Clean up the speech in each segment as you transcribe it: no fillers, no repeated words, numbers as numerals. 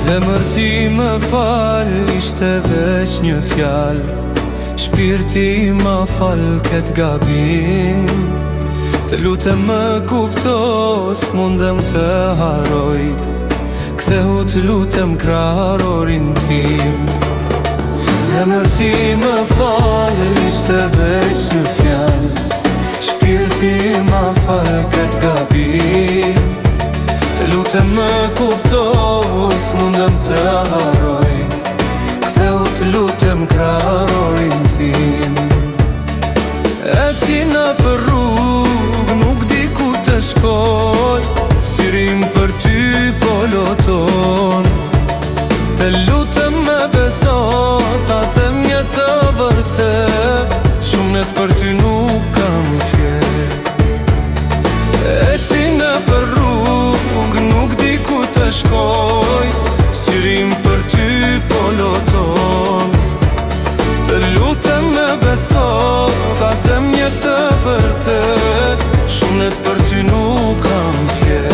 Zemër ti më fal, ishte veç një fjal. Shpirti ma fal këtë gabim. Të lutem më kupto, s'mundem të haroj. Kthehu të lutem krarorin tim. Zemër ti më fal, ishte veç një fjal. Shpirti ma fal këtë gabim. Të lutem më kupto, s'mundem të haroj. Ktheu të lutem krarorin tim. Ecina për rrug, nuk di ku të shkoj. Syrim për ty po loton. Të lutem me beso, ta them një të vërtet. Shumët për ty nuk kam fjet. Ecina për rrug, nuk di ku të shkoj. Syrim për ty po loton. Të lutem me beso, ta them një të vërtet. Shumët për ty nuk kam fjet.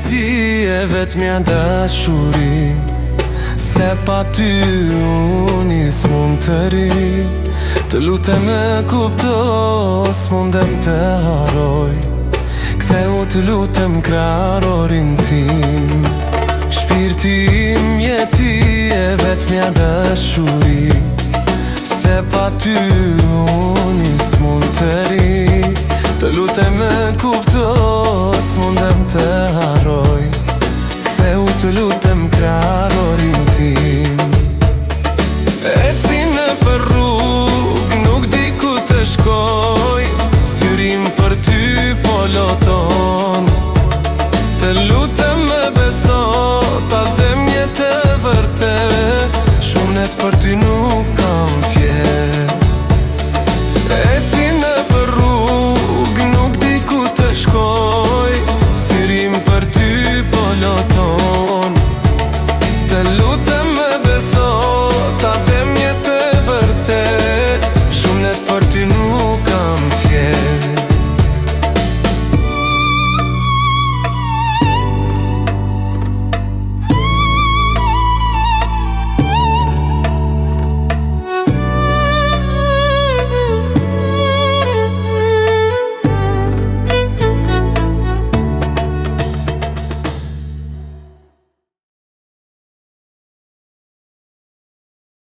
Ti e vetëmja dashuri, se pa ty unë s'mund të ri. Të lutem me kupto, s'mundem të haroj. Ktheu të lutem krarorin tim. Shpirti im je ti e vetëmja dashuri, se pa ty unë s'mund të ri. Të lutem me kupto, s'mundem të haroj. Ktheu të lutem